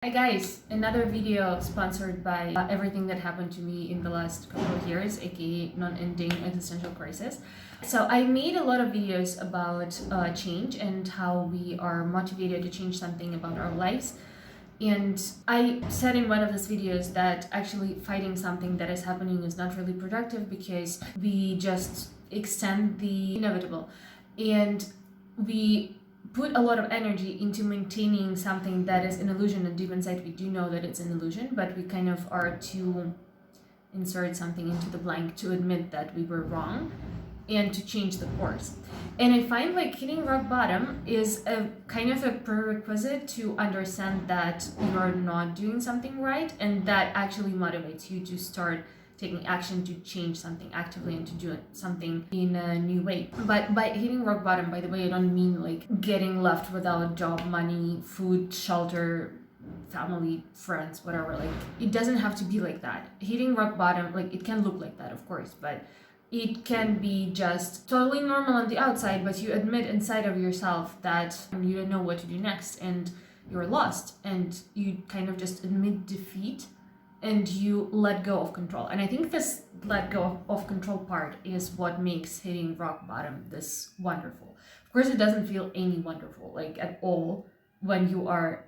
Hi guys, another video sponsored by everything that happened to me in the last couple of years, aka non-ending existential crisis. So I made a lot of videos about change and how we are motivated to change something about our lives. And I said in one of those videos that actually fighting something that is happening is not really productive because we just extend the inevitable. And we put a lot of energy into maintaining something that is an illusion, and deep inside we do know that it's an illusion, but we kind of are to insert something into the blank to admit that we were wrong and to change the course. And I find like hitting rock bottom is a kind of a prerequisite to understand that you're not doing something right, and that actually motivates you to start taking action to change something actively and to do something in a new way. But by hitting rock bottom, by the way, I don't mean like getting left without job, money, food, shelter, family, friends, whatever. Like, it doesn't have to be like that. Hitting rock bottom, like, it can look like that, of course, but it can be just totally normal on the outside, but you admit inside of yourself that you don't know what to do next and you're lost, and you kind of just admit defeat and you let go of control. And I think this let go of control part is what makes hitting rock bottom this wonderful. Of course, it doesn't feel any wonderful, like at all, when you are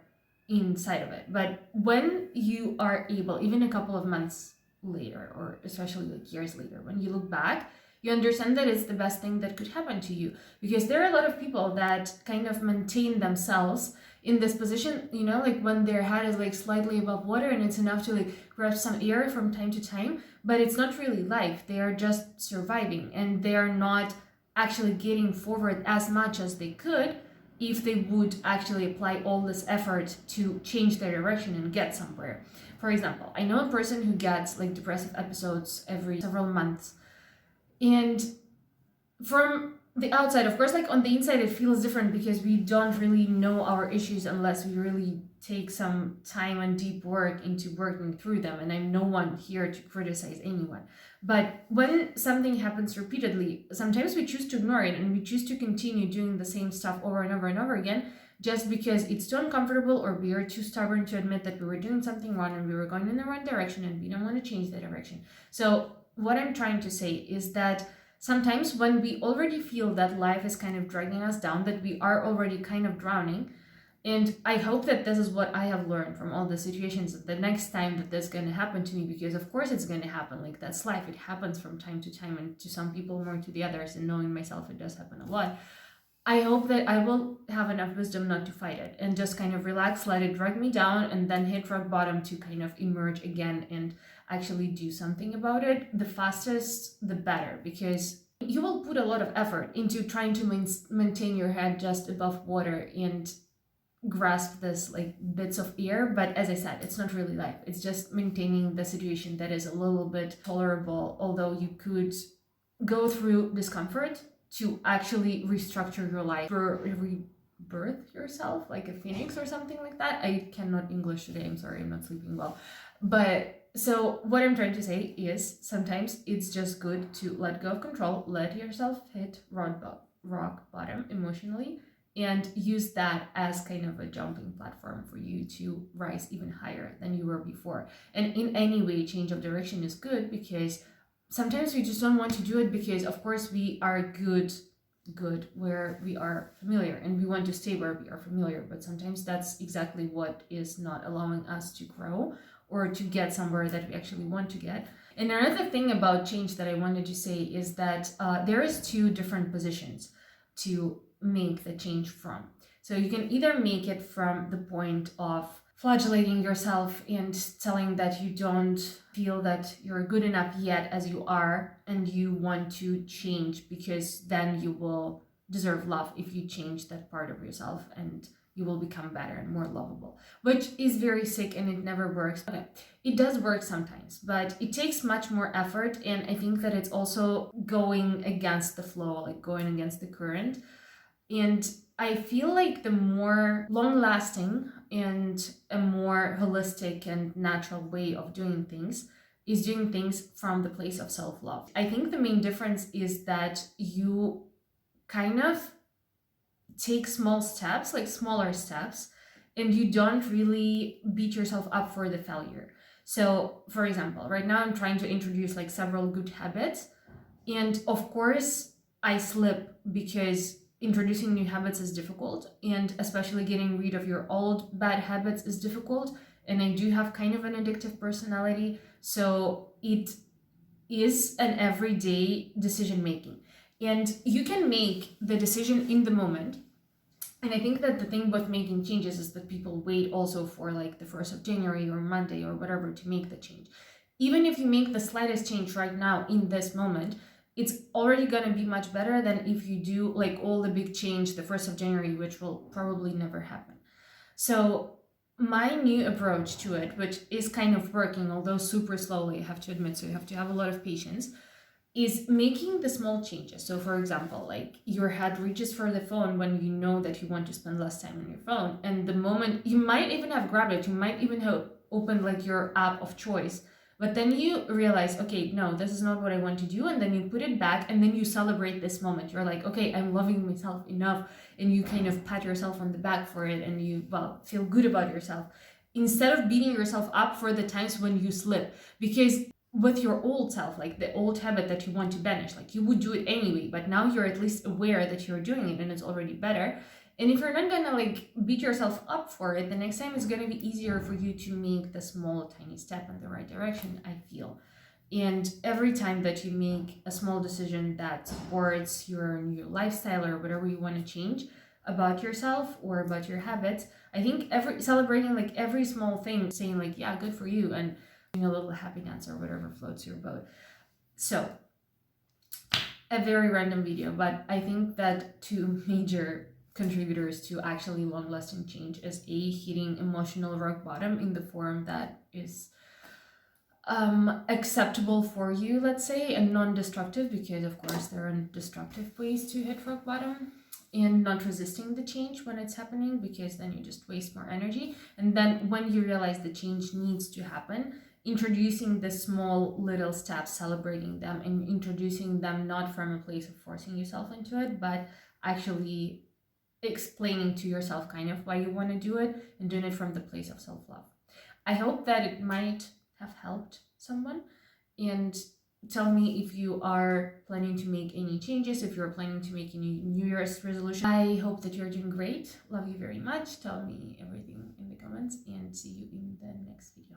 inside of it. But when you are able, even a couple of months later, or especially like years later, when you look back, you understand that it's the best thing that could happen to you. Because there are a lot of people that kind of maintain themselves in this position, you know, like when their head is like slightly above water and it's enough to like grab some air from time to time, but it's not really life. They are just surviving, and they are not actually getting forward as much as they could if they would actually apply all this effort to change their direction and get somewhere. For example, I know a person who gets like depressive episodes every several months, and from the outside, of course, like on the inside it feels different because we don't really know our issues unless we really take some time and deep work into working through them, and I'm no one here to criticize anyone. But when something happens repeatedly, sometimes we choose to ignore it and we choose to continue doing the same stuff over and over and over again, just because it's too uncomfortable, or we are too stubborn to admit that we were doing something wrong and we were going in the wrong direction and we don't want to change the direction. So what I'm trying to say is that sometimes when we already feel that life is kind of dragging us down, that we are already kind of drowning, and I hope that this is what I have learned from all the situations, that the next time that this is going to happen to me, because of course it's going to happen, like that's life, it happens from time to time, and to some people more to the others, and knowing myself, it does happen a lot. I hope that I will have enough wisdom not to fight it and just kind of relax, let it drag me down, and then hit rock bottom to kind of emerge again and actually do something about it. The fastest, the better, because you will put a lot of effort into trying to maintain your head just above water and grasp this like bits of air. But as I said, it's not really life. It's just maintaining the situation that is a little bit tolerable, although you could go through discomfort to actually restructure your life, rebirth yourself like a phoenix or something like that. I cannot English today, I'm sorry, I'm not sleeping well. But so what I'm trying to say is sometimes it's just good to let go of control, let yourself hit rock bottom emotionally, and use that as kind of a jumping platform for you to rise even higher than you were before. And in any way, change of direction is good, because sometimes we just don't want to do it because of course we are good where we are familiar, and we want to stay where we are familiar, but sometimes that's exactly what is not allowing us to grow or to get somewhere that we actually want to get. And another thing about change that I wanted to say is that there is two different positions to make the change from. So you can either make it from the point of flagellating yourself and telling that you don't feel that you're good enough yet as you are, and you want to change because then you will deserve love if you change that part of yourself, and you will become better and more lovable, which is very sick and it never works. Okay, it does work sometimes, but it takes much more effort, and I think that it's also going against the flow, like going against the current. And I feel like the more long-lasting and a more holistic and natural way of doing things is doing things from the place of self-love. I think the main difference is that you kind of take small steps, like smaller steps, and you don't really beat yourself up for the failure. So, for example, right now I'm trying to introduce like several good habits, and of course, I slip because introducing new habits is difficult, and especially getting rid of your old bad habits is difficult. And I do have kind of an addictive personality, so it is an everyday decision making. And you can make the decision in the moment. And I think that the thing with making changes is that people wait also for like the 1st of January or Monday or whatever to make the change. Even if you make the slightest change right now in this moment, it's already going to be much better than if you do like all the big change the 1st of January, which will probably never happen. So my new approach to it, which is kind of working, although super slowly, I have to admit, so you have to have a lot of patience, is making the small changes. So for example, like your head reaches for the phone when you know that you want to spend less time on your phone, and the moment you might even have grabbed it, you might even have opened like your app of choice, but then you realize, okay, no, this is not what I want to do, and then you put it back, and then you celebrate this moment. You're like, okay, I'm loving myself enough, and you kind of pat yourself on the back for it, and you, well, feel good about yourself, instead of beating yourself up for the times when you slip. Because with your old self, like the old habit that you want to banish, like you would do it anyway, but now you're at least aware that you're doing it and it's already better. And if you're not gonna like beat yourself up for it, the next time it's gonna be easier for you to make the small tiny step in the right direction, I feel. And every time that you make a small decision that supports your new lifestyle or whatever you want to change about yourself or about your habits, I think celebrating like every small thing, saying like, yeah, good for you, and doing a little happy dance or whatever floats your boat. So a very random video, but I think that two major contributors to actually long-lasting change is hitting emotional rock bottom in the form that is acceptable for you, let's say, and non-destructive, because of course there are destructive ways to hit rock bottom, and not resisting the change when it's happening, because then you just waste more energy. And then when you realize the change needs to happen, introducing the small little steps, celebrating them, and introducing them not from a place of forcing yourself into it, but actually explaining to yourself kind of why you want to do it, and doing it from the place of self-love. I hope that it might have helped someone, and tell me if you are planning to make any changes, if you're planning to make any New Year's resolution. I hope that you're doing great. Love you very much. Tell me everything in the comments, and see you in the next video.